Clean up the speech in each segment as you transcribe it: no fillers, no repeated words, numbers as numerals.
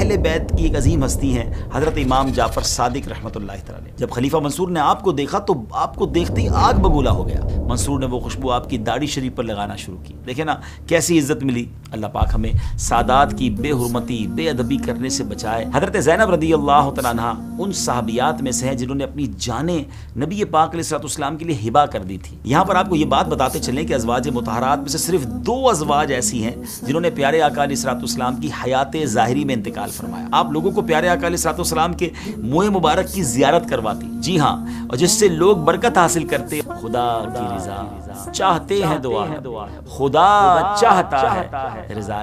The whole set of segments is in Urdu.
اہل بیت کی ایک عظیم ہستی ہیں حضرت امام جعفر صادق رحمۃ اللہ تعالی علیہ۔ جب خلیفہ منصور نے آپ کو دیکھا تو آپ کو دیکھتے ہی آگ بگولا ہو گیا۔ منصور نے وہ خوشبو آپ کی داڑھی شریف پر لگانا شروع کی۔ دیکھیں نا کیسی عزت ملی۔ اللہ پاک ہمیں سادات کی بے حرمتی بے ادبی کرنے سے بچائے۔ حضرت زینب رضی اللہ تعالیٰ عنہ ان صحابیات میں سے ہیں جنہوں نے اپنی جانیں نبی پاک علیہ الصلوۃ والسلام کے لیے ہبا کر دی تھی۔ یہاں پر آپ کو یہ بات بتاتے چلیں کہ ازواج مطہرات میں سے صرف 2 ازواج ایسی ہیں جنہوں نے پیارے آقا علیہ الصلوۃ والسلام کی حیات ظاہری میں انتقال فرمایا۔ آپ لوگوں کو پیارے آقا علیہ الصلوۃ والسلام کے منہ مبارک کی زیارت کرواتی، جی ہاں، اور جس سے لوگ برکت حاصل کرتے۔ خدا کی رضا چاہتے ہیں دعا، خدا چاہتا ہے رضا۔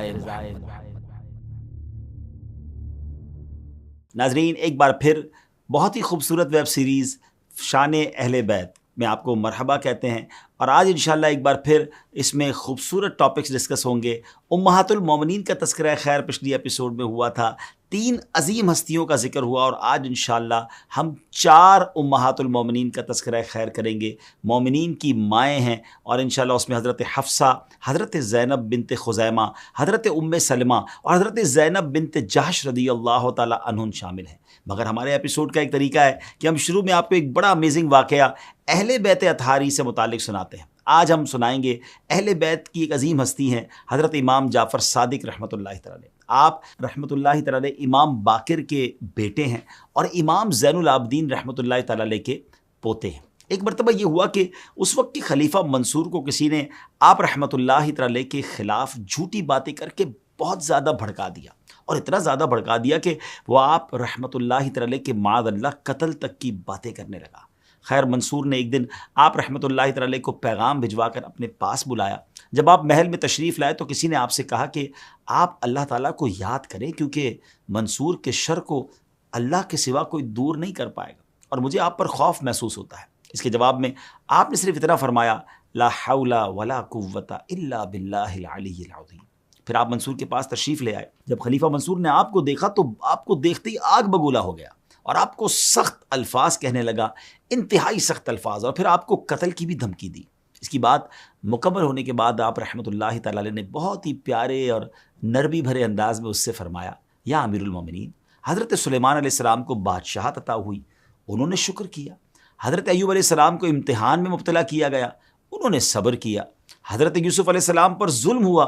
ناظرین ایک بار پھر بہت ہی خوبصورت ویب سیریز شان اہل بیت میں آپ کو مرحبا کہتے ہیں، اور آج انشاءاللہ ایک بار پھر اس میں خوبصورت ٹاپکس ڈسکس ہوں گے۔ امہات المومنین کا تذکرہ خیر پچھلی ایپیسوڈ میں ہوا تھا، 3 عظیم ہستیوں کا ذکر ہوا، اور آج انشاءاللہ ہم 4 امہات المومنین کا تذکرہ خیر کریں گے۔ مومنین کی مائیں ہیں، اور انشاءاللہ اس میں حضرت حفصہ، حضرت زینب بنت خزیمہ، حضرت ام سلمہ اور حضرت زینب بنت جحش رضی اللہ تعالی عنہن شامل ہیں۔ مگر ہمارے ایپیسوڈ کا ایک طریقہ ہے کہ ہم شروع میں آپ کو ایک بڑا امیزنگ واقعہ اہل بیت اطہاری سے متعلق سناتے ہیں۔ آج ہم سنائیں گے اہل بیت کی ایک عظیم ہستی ہیں حضرت امام جعفر صادق رحمۃ اللہ تعالی علیہ۔ آپ رحمۃ اللہ تعالی علیہ امام باقر کے بیٹے ہیں اور امام زین العابدین رحمۃ اللہ تعالی علیہ کے پوتے ہیں۔ ایک مرتبہ یہ ہوا کہ اس وقت کی خلیفہ منصور کو کسی نے آپ رحمۃ اللہ تعالی علیہ کے خلاف جھوٹی باتیں کر کے بہت زیادہ بھڑکا دیا، اور اتنا زیادہ بھڑکا دیا کہ وہ آپ رحمۃ اللہ تعالی علیہ کے معاذ اللہ قتل تک کی باتیں کرنے لگا۔ خیر منصور نے ایک دن آپ رحمۃ اللہ تعالی علیہ کو پیغام بھجوا کر اپنے پاس بلایا۔ جب آپ محل میں تشریف لائے تو کسی نے آپ سے کہا کہ آپ اللہ تعالیٰ کو یاد کریں، کیونکہ منصور کے شر کو اللہ کے سوا کوئی دور نہیں کر پائے گا، اور مجھے آپ پر خوف محسوس ہوتا ہے۔ اس کے جواب میں آپ نے صرف اتنا فرمایا، لا حول ولا قوت الا باللہ العلی العظیم۔ پھر آپ منصور کے پاس تشریف لے آئے۔ جب خلیفہ منصور نے آپ کو دیکھا تو آپ کو دیکھتے ہی آگ بگولا ہو گیا، اور آپ کو سخت الفاظ کہنے لگا، انتہائی سخت الفاظ، اور پھر آپ کو قتل کی بھی دھمکی دی۔ اس کی بات مکمل ہونے کے بعد آپ رحمۃ اللہ تعالی علیہ نے بہت ہی پیارے اور نرمی بھرے انداز میں اس سے فرمایا، یا امیر المومنین، حضرت سلیمان علیہ السلام کو بادشاہت عطا ہوئی، انہوں نے شکر کیا۔ حضرت ایوب علیہ السلام کو امتحان میں مبتلا کیا گیا، انہوں نے صبر کیا۔ حضرت یوسف علیہ السلام پر ظلم ہوا،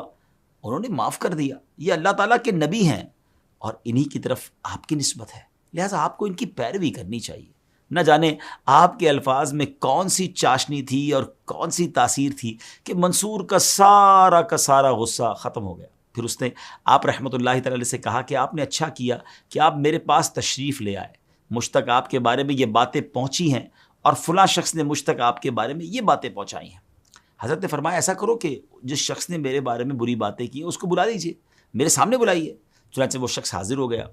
انہوں نے معاف کر دیا۔ یہ اللہ تعالیٰ کے نبی ہیں، اور انہی کی طرف آپ کی نسبت ہے، لہٰذا آپ کو ان کی پیروی کرنی چاہیے۔ نہ جانے آپ کے الفاظ میں کون سی چاشنی تھی اور کون سی تاثیر تھی کہ منصور کا سارا غصہ ختم ہو گیا۔ پھر اس نے آپ رحمۃ اللہ تعالی سے کہا کہ آپ نے اچھا کیا کہ آپ میرے پاس تشریف لے آئے، مجھ تک آپ کے بارے میں یہ باتیں پہنچی ہیں، اور فلاں شخص نے مجھ تک آپ کے بارے میں یہ باتیں پہنچائی ہیں۔ حضرت نے فرمایا ایسا کرو کہ جس شخص نے میرے بارے میں بری باتیں کی اس کو بلا دیجیے، میرے سامنے بلائیے۔ چنانچہ وہ شخص حاضر ہو گیا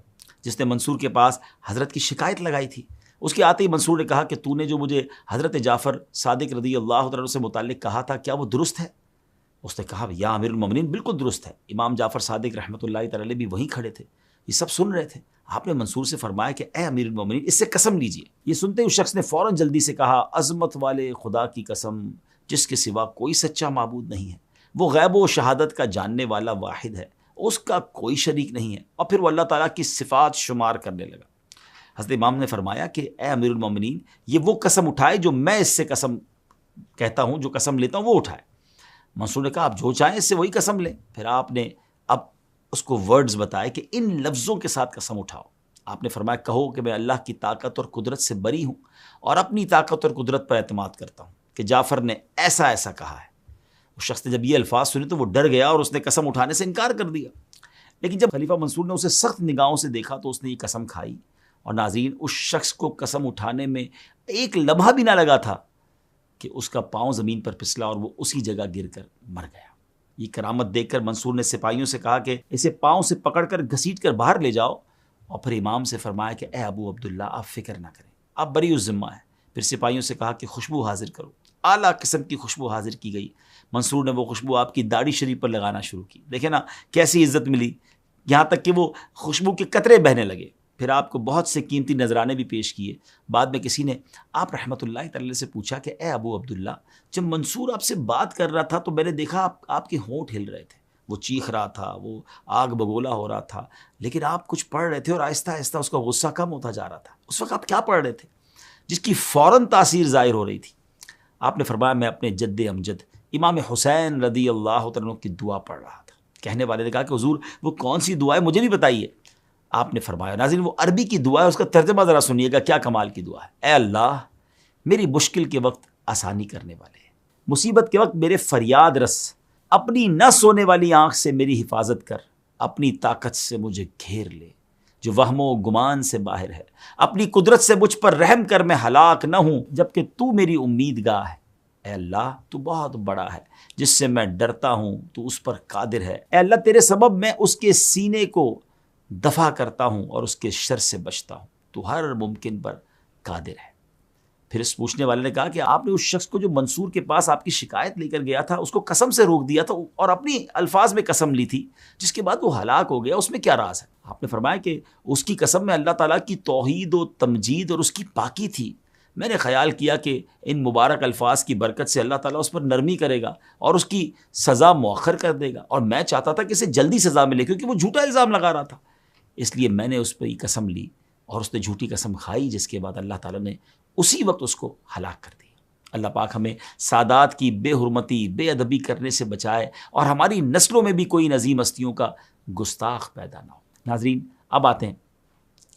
جس نے منصور کے پاس حضرت کی شکایت لگائی تھی۔ اس کے آتے ہی منصور نے کہا کہ تو نے جو مجھے حضرت جعفر صادق رضی اللہ تعالیٰ سے متعلق کہا تھا، کیا وہ درست ہے؟ اس نے کہا یا امیر المومنین، بالکل درست ہے۔ امام جعفر صادق رحمۃ اللہ تعالی بھی وہیں کھڑے تھے، یہ سب سن رہے تھے۔ آپ نے منصور سے فرمایا کہ اے امیر المومنین، اس سے قسم لیجیے۔ یہ سنتے ہی اس شخص نے فوراً جلدی سے کہا، عظمت والے خدا کی قسم جس کے سوا کوئی سچا معبود نہیں ہے، وہ غیب و شہادت کا جاننے والا واحد ہے، اس کا کوئی شریک نہیں ہے۔ اور پھر وہ اللہ تعالیٰ کی صفات شمار کرنے لگا۔ حضرت امام نے فرمایا کہ اے امیر المومنین، یہ وہ قسم اٹھائے جو میں اس سے قسم کہتا ہوں، جو قسم لیتا ہوں وہ اٹھائے۔ منصور نے کہا آپ جو چاہیں اس سے وہی قسم لیں۔ پھر آپ نے اب اس کو ورڈز بتائے کہ ان لفظوں کے ساتھ قسم اٹھاؤ۔ آپ نے فرمایا کہو کہ میں اللہ کی طاقت اور قدرت سے بری ہوں، اور اپنی طاقت اور قدرت پر اعتماد کرتا ہوں کہ جعفر نے ایسا ایسا کہا ہے۔ اس شخص نے جب یہ الفاظ سنے تو وہ ڈر گیا اور اس نے قسم اٹھانے سے انکار کر دیا۔ لیکن جب خلیفہ منصور نے اسے سخت نگاہوں سے دیکھا تو اس نے یہ قسم کھائی، اور ناظرین اس شخص کو قسم اٹھانے میں ایک لمحہ بھی نہ لگا تھا کہ اس کا پاؤں زمین پر پھسلا اور وہ اسی جگہ گر کر مر گیا۔ یہ کرامت دیکھ کر منصور نے سپاہیوں سے کہا کہ اسے پاؤں سے پکڑ کر گھسیٹ کر باہر لے جاؤ، اور پھر امام سے فرمایا کہ اے ابو عبداللہ آپ فکر نہ کریں، آپ بری الذمہ ہیں۔ پھر سپاہیوں سے کہا کہ خوشبو حاضر کرو۔ اعلیٰ قسم کی خوشبو حاضر کی گئی۔ منصور نے وہ خوشبو آپ کی داڑھی شریف پر لگانا شروع کی۔ دیکھیں نا کیسی عزت ملی، یہاں تک کہ وہ خوشبو کے قطرے بہنے لگے۔ پھر آپ کو بہت سے قیمتی نذرانے بھی پیش کیے۔ بعد میں کسی نے آپ رحمۃ اللہ تعالی سے پوچھا کہ اے ابو عبداللہ، جب منصور آپ سے بات کر رہا تھا تو میں نے دیکھا آپ کے ہونٹ ہل رہے تھے، وہ چیخ رہا تھا، وہ آگ بگولا ہو رہا تھا، لیکن آپ کچھ پڑھ رہے تھے اور آہستہ آہستہ اس کا غصہ کم ہوتا جا رہا تھا. اس وقت آپ کیا پڑھ رہے تھے جس کی فوراً تاثیر ظاہر ہو رہی تھی؟ آپ نے فرمایا میں اپنے جد امجد امام حسین رضی اللہ تعالیٰ عنہ کی دعا پڑھ رہا تھا. کہنے والے نے کہا کہ حضور وہ کون سی دعا ہے مجھے بھی بتائیے. آپ نے فرمایا ناظرین وہ عربی کی دعا ہے، اس کا ترجمہ ذرا سنیے گا، کیا کمال کی دعا ہے. اے اللہ میری مشکل کے وقت آسانی کرنے والے، مصیبت کے وقت میرے فریاد رس، اپنی نہ سونے والی آنکھ سے میری حفاظت کر، اپنی طاقت سے مجھے گھیر لے جو وہم و گمان سے باہر ہے، اپنی قدرت سے مجھ پر رحم کر میں ہلاک نہ ہوں جبکہ تو میری امید گاہ ہے. اے اللہ تو بہت بڑا ہے، جس سے میں ڈرتا ہوں تو اس پر قادر ہے. اے اللہ تیرے سبب میں اس کے سینے کو دفع کرتا ہوں اور اس کے شر سے بچتا ہوں، تو ہر ممکن پر قادر ہے. پھر اس پوچھنے والے نے کہا کہ آپ نے اس شخص کو جو منصور کے پاس آپ کی شکایت لے کر گیا تھا اس کو قسم سے روک دیا تھا اور اپنی الفاظ میں قسم لی تھی جس کے بعد وہ ہلاک ہو گیا، اس میں کیا راز ہے؟ آپ نے فرمایا کہ اس کی قسم میں اللہ تعالیٰ کی توحید و تمجید اور اس کی پاکی تھی. میں نے خیال کیا کہ ان مبارک الفاظ کی برکت سے اللہ تعالیٰ اس پر نرمی کرے گا اور اس کی سزا مؤخر کر دے گا، اور میں چاہتا تھا کہ اسے جلدی سزا ملے کیونکہ وہ جھوٹا الزام لگا رہا تھا. اس لیے میں نے اس پہ ہی قسم لی اور اس نے جھوٹی قسم کھائی، جس کے بعد اللہ تعالیٰ نے اسی وقت اس کو ہلاک کر دیا. اللہ پاک ہمیں سادات کی بے حرمتی بے ادبی کرنے سے بچائے اور ہماری نسلوں میں بھی کوئی عظیم ہستیوں کا گستاخ پیدا نہ ہو. ناظرین اب آتے ہیں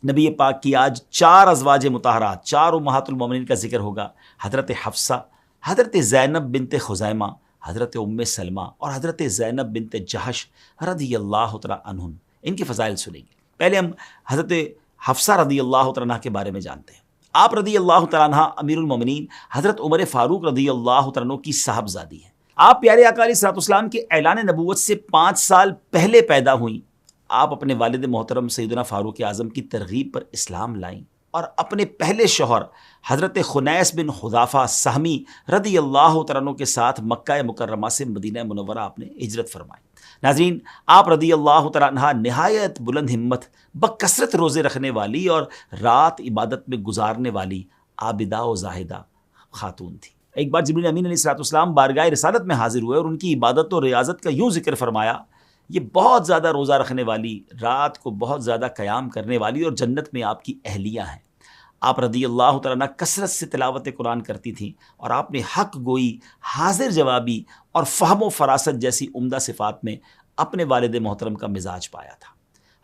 نبی پاک کی آج 4 ازواج مطہرات، 4 امہات المومنین کا ذکر ہوگا. حضرت حفصہ، حضرت زینب بنت خزیمہ، حضرت ام سلمہ اور حضرت زینب بنت جہش رضی اللہ تعالیٰ عنہن. ان کے فضائل سنیں گے. پہلے ہم حضرت حفصہ رضی اللہ تعالیٰ عنہ کے بارے میں جانتے ہیں. آپ رضی اللہ تعالیٰ عنہ امیر المومنین حضرت عمر فاروق رضی اللہ تعالیٰ عنہ کی صاحبزادی ہیں. آپ پیارے آقا علیہ الصلوۃ والسلام کے اعلان نبوت سے 5 سال پہلے پیدا ہوئیں. آپ اپنے والد محترم سیدنا فاروق اعظم کی ترغیب پر اسلام لائیں اور اپنے پہلے شوہر حضرت خنیس بن حذافہ سہمی رضی اللہ تعالیٰ عنہ کے ساتھ مکہ مکرمہ سے مدینہ منورہ آپ نے ہجرت فرمائی. ناظرین آپ رضی اللہ تعالیٰ عنہ نہایت بلند ہمت بکثرت روزے رکھنے والی اور رات عبادت میں گزارنے والی عابدہ و زاہدہ خاتون تھی. ایک بار جبریل امین علیہ الصلوۃ والسلام بارگاہ رسالت میں حاضر ہوئے اور ان کی عبادت و ریاضت کا یوں ذکر فرمایا، یہ بہت زیادہ روزہ رکھنے والی، رات کو بہت زیادہ قیام کرنے والی اور جنت میں آپ کی اہلیہ ہیں. آپ رضی اللہ تعالیٰ عنہ کثرت سے تلاوت قرآن کرتی تھیں اور آپ نے حق گوئی، حاضر جوابی اور فہم و فراست جیسی عمدہ صفات میں اپنے والد محترم کا مزاج پایا تھا.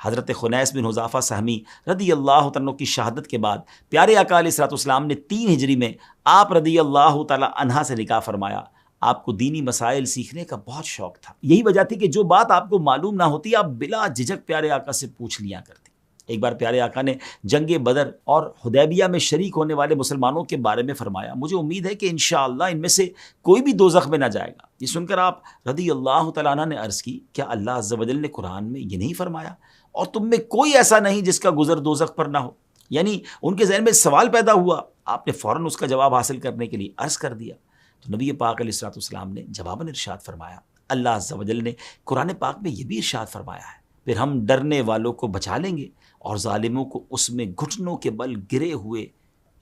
حضرت خنیس بن حذافہ سہمی رضی اللہ تعالیٰ عنہ کی شہادت کے بعد پیارے آقا علیہ الصلوۃ والسلام نے 3 ہجری میں آپ رضی اللہ تعالیٰ عنہ سے نکاح فرمایا. آپ کو دینی مسائل سیکھنے کا بہت شوق تھا. یہی وجہ تھی کہ جو بات آپ کو معلوم نہ ہوتی آپ بلا جھجک پیارے آقا سے پوچھ لیا کرتے. ایک بار پیارے آقا نے جنگ بدر اور حدیبیہ میں شریک ہونے والے مسلمانوں کے بارے میں فرمایا، مجھے امید ہے کہ انشاءاللہ ان میں سے کوئی بھی دوزخ میں نہ جائے گا. یہ سن کر آپ رضی اللہ تعالیٰ عنہ نے عرض کی، کیا اللہ عز و جل نے قرآن میں یہ نہیں فرمایا اور تم میں کوئی ایسا نہیں جس کا گزر دوزخ پر نہ ہو؟ یعنی ان کے ذہن میں سوال پیدا ہوا. آپ نے فوراً اس کا جواب حاصل کرنے کے لیے عرض کر دیا. تو نبی پاک علیہ الصلوۃ والسلام نے جواباً ارشاد فرمایا، اللہ عز و جل نے قرآن پاک میں یہ بھی ارشاد فرمایا ہے، پھر ہم ڈرنے والوں کو بچا لیں گے اور ظالموں کو اس میں گھٹنوں کے بل گرے ہوئے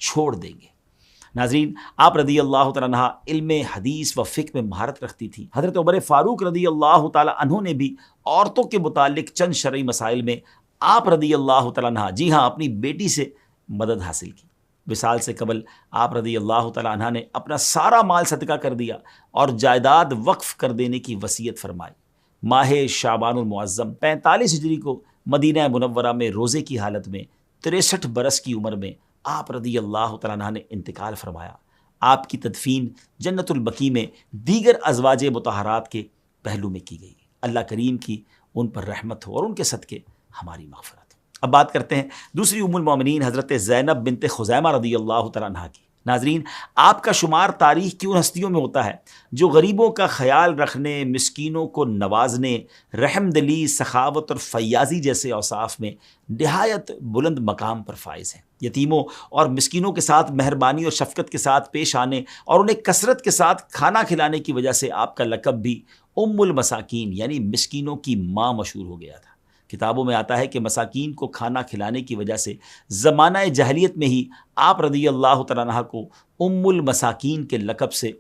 چھوڑ دیں گے. ناظرین آپ رضی اللہ تعالیٰ عنہ علم حدیث و فقہ میں مہارت رکھتی تھی. حضرت عمر فاروق رضی اللہ تعالیٰ عنہ نے بھی عورتوں کے متعلق چند شرعی مسائل میں آپ رضی اللہ تعالیٰ عنہ جی ہاں اپنی بیٹی سے مدد حاصل کی. وصال سے قبل آپ رضی اللہ تعالیٰ عنہ نے اپنا سارا مال صدقہ کر دیا اور جائیداد وقف کر دینے کی وصیت فرمائی. ماہ شعبان المعظم 45 ہجری کو مدینہ منورہ میں روزے کی حالت میں 63 برس کی عمر میں آپ رضی اللہ تعالیٰ عنہ نے انتقال فرمایا. آپ کی تدفین جنت البقیع میں دیگر ازواج مطہرات کے پہلو میں کی گئی. اللہ کریم کی ان پر رحمت ہو اور ان کے صدقے ہماری مغفرت ہو. اب بات کرتے ہیں دوسری ام المومنین حضرت زینب بنت خزیمہ رضی اللہ تعالیٰ عنہ کی. ناظرین آپ کا شمار تاریخ کی ان ہستیوں میں ہوتا ہے جو غریبوں کا خیال رکھنے، مسکینوں کو نوازنے، رحم دلی، سخاوت اور فیاضی جیسے اوصاف میں نہایت بلند مقام پر فائز ہیں. یتیموں اور مسکینوں کے ساتھ مہربانی اور شفقت کے ساتھ پیش آنے اور انہیں کثرت کے ساتھ کھانا کھلانے کی وجہ سے آپ کا لقب بھی ام المساکین یعنی مسکینوں کی ماں مشہور ہو گیا تھا. کتابوں میں آتا ہے کہ مساکین کو کھانا کھلانے کی وجہ سے زمانہ جاہلیت میں ہی آپ رضی اللہ تعالیٰ عنہ کو ام المساکین کے لقب سے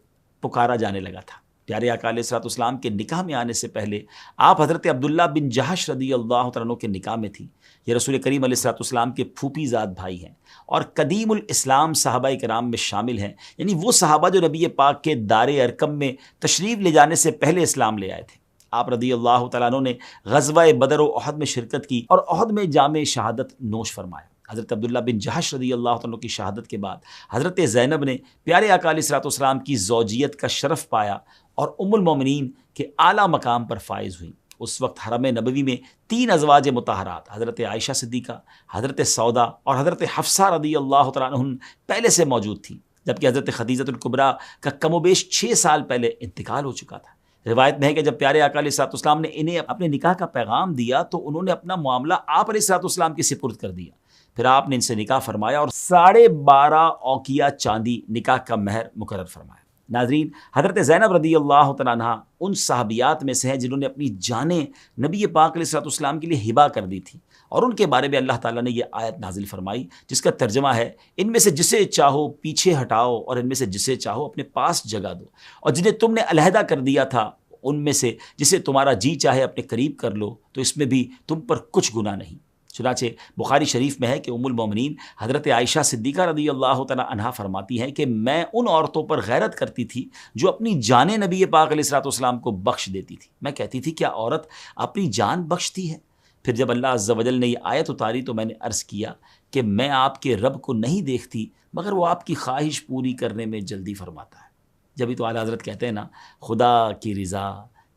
پکارا جانے لگا تھا. پیارے آقا علیہ الصلوۃ والسلام کے نکاح میں آنے سے پہلے آپ حضرت عبداللہ بن جہش رضی اللہ تعالیٰ عنہ کے نکاح میں تھیں۔ یہ رسول کریم علیہ الصلوۃ والسلام کے پھوپھی زاد بھائی ہیں اور قدیم الاسلام صحابہ کرام میں شامل ہیں، یعنی وہ صحابہ جو نبی پاک کے دار ارقم میں تشریف لے جانے سے پہلے اسلام لے آئے تھے۔ آپ رضی اللہ تعالیٰ عنہ نے غزوہ بدر و احد میں شرکت کی اور احد میں جام شہادت نوش فرمایا۔ حضرت عبداللہ بن جہش رضی اللہ عنہ کی شہادت کے بعد حضرت زینب نے پیارے آقا علیہ الصلوۃ والسلام کی زوجیت کا شرف پایا اور ام المومنین کے اعلیٰ مقام پر فائز ہوئیں۔ اس وقت حرم نبوی میں 3 ازواج مطہرات حضرت عائشہ صدیقہ، حضرت سودا اور حضرت حفصہ رضی اللہ تعالیٰ عنہ پہلے سے موجود تھیں، جبکہ حضرت خدیجہ الکبریٰ کا کم و بیش 6 سال پہلے انتقال ہو چکا تھا۔ روایت میں ہے کہ جب پیارے آقا علیہ الصلوۃ والسلام نے انہیں اپنے نکاح کا پیغام دیا تو انہوں نے اپنا معاملہ آپ علیہ الصلوۃ والسلام کے سپرد کر دیا۔ پھر آپ نے ان سے نکاح فرمایا اور 12.5 اوقیہ چاندی نکاح کا مہر مقرر فرمایا۔ ناظرین، حضرت زینب رضی اللہ تعالیٰ عنہ ان صحابیات میں سے ہیں جنہوں نے اپنی جانیں نبی پاک علیہ الصلوۃ والسلام کے لیے ہبہ کر دی تھی، اور ان کے بارے میں اللہ تعالیٰ نے یہ آیت نازل فرمائی جس کا ترجمہ ہے، ان میں سے جسے چاہو پیچھے ہٹاؤ اور ان میں سے جسے چاہو اپنے پاس جگہ دو، اور جنہیں تم نے علیحدہ کر دیا تھا ان میں سے جسے تمہارا جی چاہے اپنے قریب کر لو، تو اس میں بھی تم پر کچھ گناہ نہیں۔ چنانچہ بخاری شریف میں ہے کہ ام المومنین حضرت عائشہ صدیقہ رضی اللہ تعالیٰ عنہا فرماتی ہیں کہ میں ان عورتوں پر غیرت کرتی تھی جو اپنی جانیں نبی پاک علیہ الصلوۃ والسلام کو بخش دیتی تھی۔ میں کہتی تھی کیا عورت اپنی جان بخشتی ہے؟ پھر جب اللہ عز و جل نے یہ آیت اتاری تو میں نے عرض کیا کہ میں آپ کے رب کو نہیں دیکھتی مگر وہ آپ کی خواہش پوری کرنے میں جلدی فرماتا ہے۔ جبھی تو اعلیٰ حضرت کہتے ہیں نا، خدا کی رضا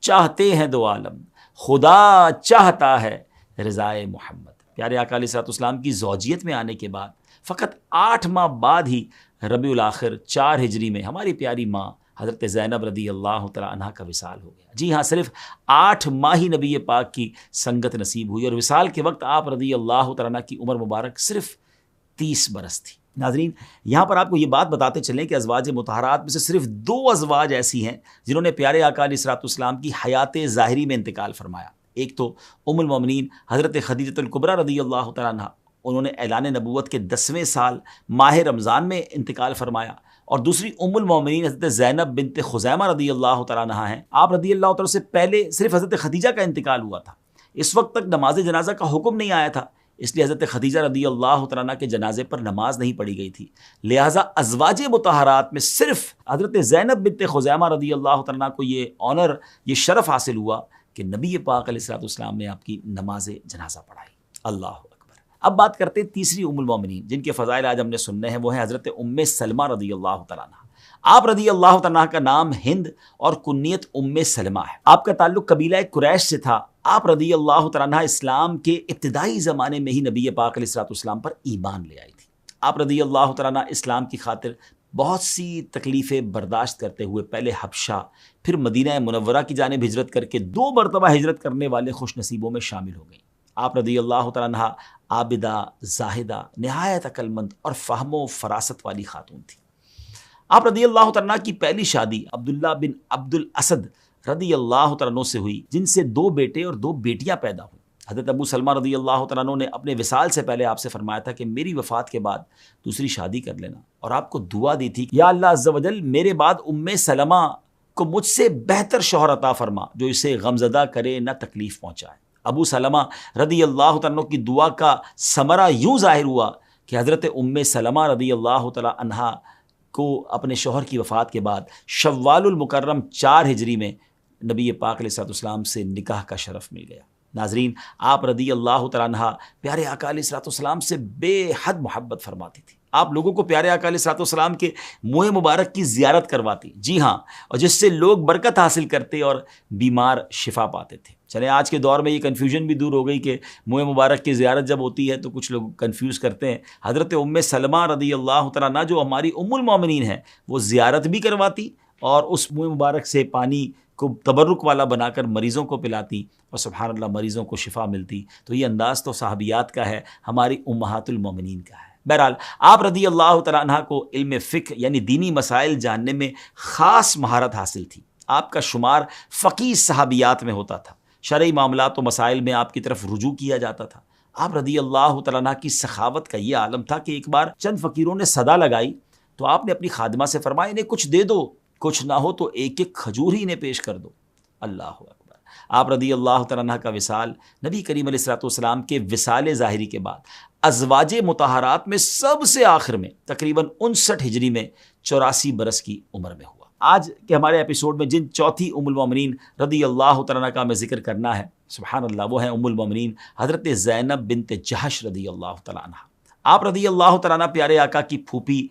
چاہتے ہیں دو عالم، خدا چاہتا ہے رضائے محمد۔ پیارے آقا علیہ الصلوۃ والسلام کی زوجیت میں آنے کے بعد فقط 8 ماہ بعد ہی ربیع الاخر 4 ہجری میں ہماری پیاری ماں حضرت زینب رضی اللہ تعالیٰ عنہ کا وصال ہو گیا۔ جی ہاں، صرف 8 ماہ ہی نبی پاک کی سنگت نصیب ہوئی، اور وصال کے وقت آپ رضی اللہ تعالیٰ عنہ کی عمر مبارک صرف 30 برس تھی۔ ناظرین، یہاں پر آپ کو یہ بات بتاتے چلیں کہ ازواج مطہرات میں سے صرف 2 ازواج ایسی ہیں جنہوں نے پیارے آقا علیہ الصلوۃ والسلام کی حیات ظاہری میں انتقال فرمایا۔ ایک تو ام المومنین حضرت خدیجہ الکبریٰ رضی اللہ تعالیٰ عنہ، انہوں نے اعلان نبوت کے 10ویں سال ماہ رمضان میں انتقال فرمایا، اور دوسری ام المومنین حضرت زینب بنت خزیمہ رضی اللہ تعالیٰ عنہ ہیں۔ آپ رضی اللہ تعالیٰ سے پہلے صرف حضرت خدیجہ کا انتقال ہوا تھا، اس وقت تک نماز جنازہ کا حکم نہیں آیا تھا، اس لیے حضرت خدیجہ رضی اللہ تعالیٰ عنہ کے جنازے پر نماز نہیں پڑھی گئی تھی، لہٰذا ازواج مطہرات میں صرف حضرت زینب بنت خزیمہ رضی اللہ تعالیٰ عنہ کو یہ آنر، یہ شرف حاصل ہوا کہ نبی پاک علیہ الصلوۃ والسلام نے آپ کی نماز جنازہ پڑھائی۔ اللہ اکبر۔ اب بات کرتے ہیں تیسری ام المومنین جن کے فضائل آج ہم نے سننے ہیں، وہ ہیں حضرت ام سلمہ رضی اللہ تعالیٰ عنہ۔ آپ رضی اللہ تعالیٰ عنہ کا نام ہند اور کنیت ام سلمہ ہے۔ آپ کا تعلق قبیلہ قریش سے تھا۔ آپ رضی اللہ تعالیٰ عنہ اسلام کے ابتدائی زمانے میں ہی نبی پاک علیہ الصلوۃ والسلام پر ایمان لے آئی تھی۔ آپ رضی اللہ تعالیٰ عنہ اسلام کی خاطر بہت سی تکلیفیں برداشت کرتے ہوئے پہلے حبشہ پھر مدینہ منورہ کی جانب ہجرت کر کے 2 مرتبہ ہجرت کرنے والے خوش نصیبوں میں شامل ہو گئیں۔ آپ رضی اللہ تعالیٰ عنہ عابدہ، زاہدہ، نہایت عقل مند اور فہم و فراست والی خاتون تھی۔ آپ رضی اللہ تعالیٰ عنہ کی پہلی شادی عبداللہ بن عبد الاسد رضی اللہ تعالیٰ عنہ سے ہوئی، جن سے 2 بیٹے اور 2 بیٹیاں پیدا ہوئیں۔ حضرت ابو سلمہ رضی اللہ تعالیٰ عنہ نے اپنے وصال سے پہلے آپ سے فرمایا تھا کہ میری وفات کے بعد دوسری شادی کر لینا، اور آپ کو دعا دی تھی کہ یا اللہ عز و جل میرے بعد ام سلمہ کو مجھ سے بہتر شوہر عطا فرما جو اسے غمزدہ کرے نہ تکلیف پہنچائے۔ ابو سلمہ رضی اللہ تعالیٰ عنہ کی دعا کا ثمرہ یوں ظاہر ہوا کہ حضرت ام سلمہ رضی اللہ تعالیٰ عنہ کو اپنے شوہر کی وفات کے بعد شوال المکرم 4 ہجری میں نبی پاک علیہ الصلوۃ والسلام سے نکاح کا شرف مل گیا۔ ناظرین، آپ رضی اللہ تعالیٰ عنہ پیارے آقا علیہ الصلوۃ والسلام سے بے حد محبت فرماتی تھی۔ آپ لوگوں کو پیارے آقا علیہ الصلوۃ والسلام کے منہ مبارک کی زیارت کرواتی، جی ہاں، اور جس سے لوگ برکت حاصل کرتے اور بیمار شفا پاتے تھے۔ چلیں آج کے دور میں یہ کنفیوژن بھی دور ہو گئی کہ منہ مبارک کی زیارت جب ہوتی ہے تو کچھ لوگ کنفیوز کرتے ہیں۔ حضرت ام سلمہ رضی اللہ تعالیٰ عنہ جو ہماری ام المومنین ہیں، وہ زیارت بھی کرواتی اور اس منہ مبارک سے پانی کو تبرک والا بنا کر مریضوں کو پلاتی، اور سبحان اللہ مریضوں کو شفا ملتی۔ تو یہ انداز تو صحابیات کا ہے، ہماری امہات المومنین کا ہے۔ بہرحال آپ رضی اللہ تعالیٰ عنہ کو علم فقہ یعنی دینی مسائل جاننے میں خاص مہارت حاصل تھی۔ آپ کا شمار فقیہ صحابیات میں ہوتا تھا، شرعی معاملات و مسائل میں آپ کی طرف رجوع کیا جاتا تھا۔ آپ رضی اللہ تعالیٰ عنہ کی سخاوت کا یہ عالم تھا کہ ایک بار چند فقیروں نے صدا لگائی تو آپ نے اپنی خادمہ سے فرمایا انہیں کچھ دے دو، کچھ نہ ہو تو ایک ایک کھجور ہی انہیں پیش کر دو۔ اللہ اکبر۔ آپ رضی اللہ تعالیٰ عنہ کا وصال نبی کریم علیہ الصلوۃ والسلام کے وصال ظاہری کے بعد ازواج مطہرات میں سب سے آخر میں تقریباً 59 ہجری میں 84 برس کی عمر میں ہوا۔ آج کے ہمارے ایپیسوڈ میں جن چوتھی ام المومنین رضی اللہ تعالیٰ عنہ کا ہمیں ذکر کرنا ہے، سبحان اللہ، وہ ہیں ام المومنین حضرت زینب بنت جہش رضی اللہ تعالیٰ عنہ۔ آپ رضی اللہ تعالیٰ عنہ پیارے آقا کی پھوپھی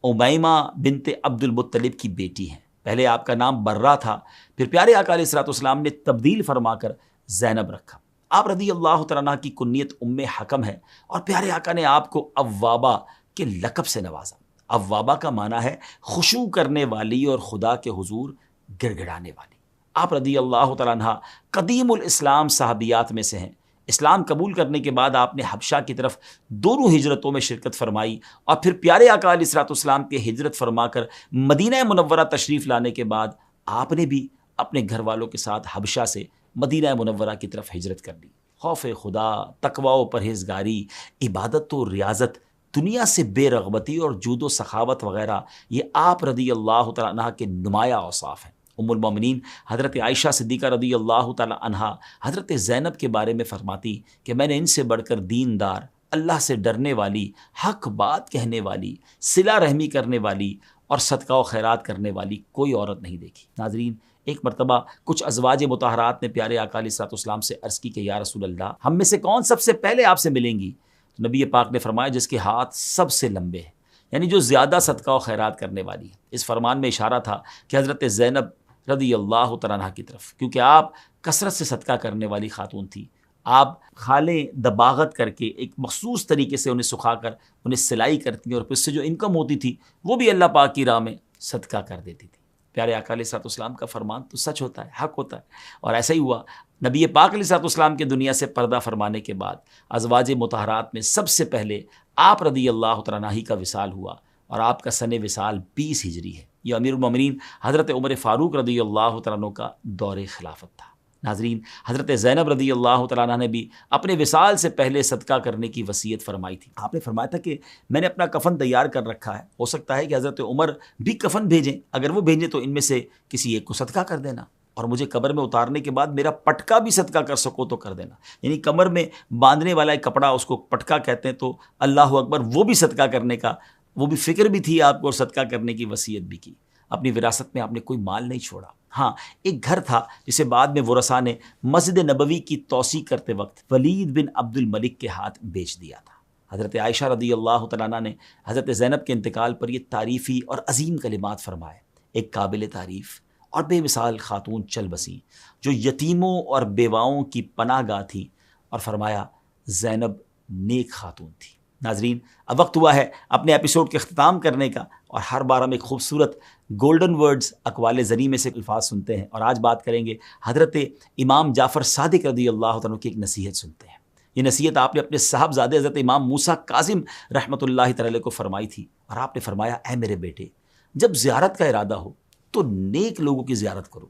امیمہ بنت عبد المطلب کی بیٹی ہیں۔ پہلے آپ کا نام برہ تھا، پھر پیارے آقا علیہ الصلوۃ والسلام نے تبدیل فرما کر زینب رکھا۔ آپ رضی اللہ تعالیٰ عنہ کی کنیت ام حکم ہے، اور پیارے آقا نے آپ کو اوابہ کے لقب سے نوازا۔ اوابہ کا معنی ہے خشوع کرنے والی اور خدا کے حضور گڑ گڑانے والی۔ آپ رضی اللہ تعالیٰ عنہ قدیم الاسلام صحابیات میں سے ہیں۔ اسلام قبول کرنے کے بعد آپ نے حبشہ کی طرف دونوں ہجرتوں میں شرکت فرمائی، اور پھر پیارے آقا علیہ الصلوۃ والسلام کے ہجرت فرما کر مدینہ منورہ تشریف لانے کے بعد آپ نے بھی اپنے گھر والوں کے ساتھ حبشہ سے مدینہ منورہ کی طرف ہجرت کر لی۔ خوف خدا، تقوی و پرہیزگاری، عبادت و ریاضت، دنیا سے بے رغبتی اور جود و سخاوت وغیرہ، یہ آپ رضی اللہ تعالیٰ عنہ کے نمایاں اوصاف ہیں۔ ام المومنین حضرت عائشہ صدیقہ رضی اللہ تعالی عنہا حضرت زینب کے بارے میں فرماتی کہ میں نے ان سے بڑھ کر دیندار، اللہ سے ڈرنے والی، حق بات کہنے والی، صلہ رحمی کرنے والی اور صدقہ و خیرات کرنے والی کوئی عورت نہیں دیکھی۔ ناظرین، ایک مرتبہ کچھ ازواج مطہرات نے پیارے آقا علیہ الصلوۃ والسلام سے عرض کی کہ یا رسول اللہ، ہم میں سے کون سب سے پہلے آپ سے ملیں گی؟ تو نبی پاک نے فرمایا جس کے ہاتھ سب سے لمبے ہیں، یعنی جو زیادہ صدقہ و خیرات کرنے والی ہے۔ اس فرمان میں اشارہ تھا کہ حضرت زینب رضی اللہ تعالیٰ عنہ کی طرف، کیونکہ آپ کثرت سے صدقہ کرنے والی خاتون تھی۔ آپ خالیں دباغت کر کے ایک مخصوص طریقے سے انہیں سکھا کر انہیں سلائی کرتی اور پھر اس سے جو انکم ہوتی تھی وہ بھی اللہ پاک کی راہ میں صدقہ کر دیتی تھی۔ پیارے آقا علیہ الصلوۃ والسلام کا فرمان تو سچ ہوتا ہے، حق ہوتا ہے، اور ایسا ہی ہوا۔ نبی پاک علیہ الصلوۃ والسلام کے دنیا سے پردہ فرمانے کے بعد ازواج مطہرات میں سب سے پہلے آپ رضی اللہ تعالیٰ عنہ کا وصال ہوا، اور آپ کا سن وصال 20 ہجری ہے۔ یہ امیر المومنین حضرت عمر فاروق رضی اللہ تعالیٰ عنہ کا دور خلافت تھا۔ ناظرین، حضرت زینب رضی اللہ تعالیٰ عنہ نے بھی اپنے وصال سے پہلے صدقہ کرنے کی وصیت فرمائی تھی۔ آپ نے فرمایا تھا کہ میں نے اپنا کفن تیار کر رکھا ہے، ہو سکتا ہے کہ حضرت عمر بھی کفن بھیجیں، اگر وہ بھیجیں تو ان میں سے کسی ایک کو صدقہ کر دینا، اور مجھے قبر میں اتارنے کے بعد میرا پٹکا بھی صدقہ کر سکو تو کر دینا۔ یعنی کمر میں باندھنے والا ایک کپڑا، اس کو پٹکا کہتے ہیں، تو اللہ اکبر، وہ بھی صدقہ کرنے کا، وہ بھی فکر بھی تھی آپ کو، اور صدقہ کرنے کی وصیت بھی کی۔ اپنی وراثت میں آپ نے کوئی مال نہیں چھوڑا۔ ہاں، ایک گھر تھا جسے بعد میں ورثاء نے مسجد نبوی کی توسیع کرتے وقت ولید بن عبد الملک کے ہاتھ بیچ دیا تھا۔ حضرت عائشہ رضی اللہ تعالیٰ عنہ نے حضرت زینب کے انتقال پر یہ تعریفی اور عظیم کلمات فرمائے۔ ایک قابل تعریف اور بے مثال خاتون چل بسیں جو یتیموں اور بیواؤں کی پناہ گاہ تھی، اور فرمایا زینب نیک خاتون تھی۔ ناظرین، اب وقت ہوا ہے اپنے ایپیسوڈ کے اختتام کرنے کا، اور ہر بار ہم ایک خوبصورت گولڈن ورڈز اقوال زری میں سے الفاظ سنتے ہیں، اور آج بات کریں گے حضرت امام جعفر صادق رضی اللہ عنہ کی ایک نصیحت سنتے ہیں۔ یہ نصیحت آپ نے اپنے صاحبزادے حضرت امام موسیٰ کاظم رحمۃ اللہ تعالی کو فرمائی تھی، اور آپ نے فرمایا اے میرے بیٹے، جب زیارت کا ارادہ ہو تو نیک لوگوں کی زیارت کرو،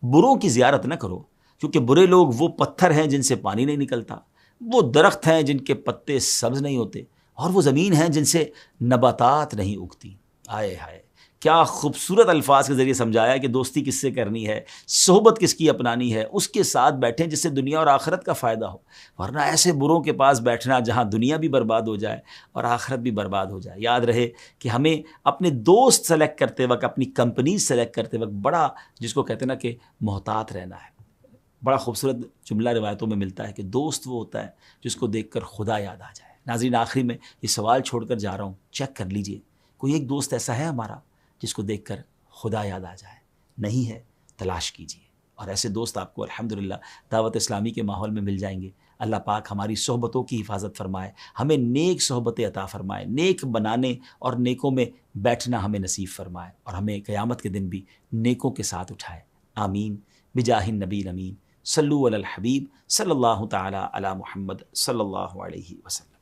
بروں کی زیارت نہ کرو، کیونکہ برے لوگ وہ پتھر ہیں جن سے پانی نہیں نکلتا، وہ درخت ہیں جن کے پتے سبز نہیں ہوتے، اور وہ زمین ہیں جن سے نباتات نہیں اگتی۔ آئے ہائے، کیا خوبصورت الفاظ کے ذریعے سمجھایا کہ دوستی کس سے کرنی ہے، صحبت کس کی اپنانی ہے، اس کے ساتھ بیٹھیں جس سے دنیا اور آخرت کا فائدہ ہو، ورنہ ایسے بروں کے پاس بیٹھنا جہاں دنیا بھی برباد ہو جائے اور آخرت بھی برباد ہو جائے۔ یاد رہے کہ ہمیں اپنے دوست سلیکٹ کرتے وقت، اپنی کمپنی سلیکٹ کرتے وقت بڑا، جس کو کہتے ہیں نا کہ محتاط رہنا ہے۔ بڑا خوبصورت جملہ روایتوں میں ملتا ہے کہ دوست وہ ہوتا ہے جس کو دیکھ کر خدا یاد آ جائے۔ ناظرین، آخری میں یہ سوال چھوڑ کر جا رہا ہوں، چیک کر لیجئے، کوئی ایک دوست ایسا ہے ہمارا جس کو دیکھ کر خدا یاد آ جائے؟ نہیں ہے، تلاش کیجئے، اور ایسے دوست آپ کو الحمدللہ دعوت اسلامی کے ماحول میں مل جائیں گے۔ اللہ پاک ہماری صحبتوں کی حفاظت فرمائے، ہمیں نیک صحبتیں عطا فرمائے، نیک بنانے اور نیکوں میں بیٹھنا ہمیں نصیب فرمائے، اور ہمیں قیامت کے دن بھی نیکوں کے ساتھ اٹھائے۔ آمین بجاہ النبی الامین۔ صلو علی الحبیب صلی اللہ تعالی علی محمد صلی اللہ علیہ وسلم۔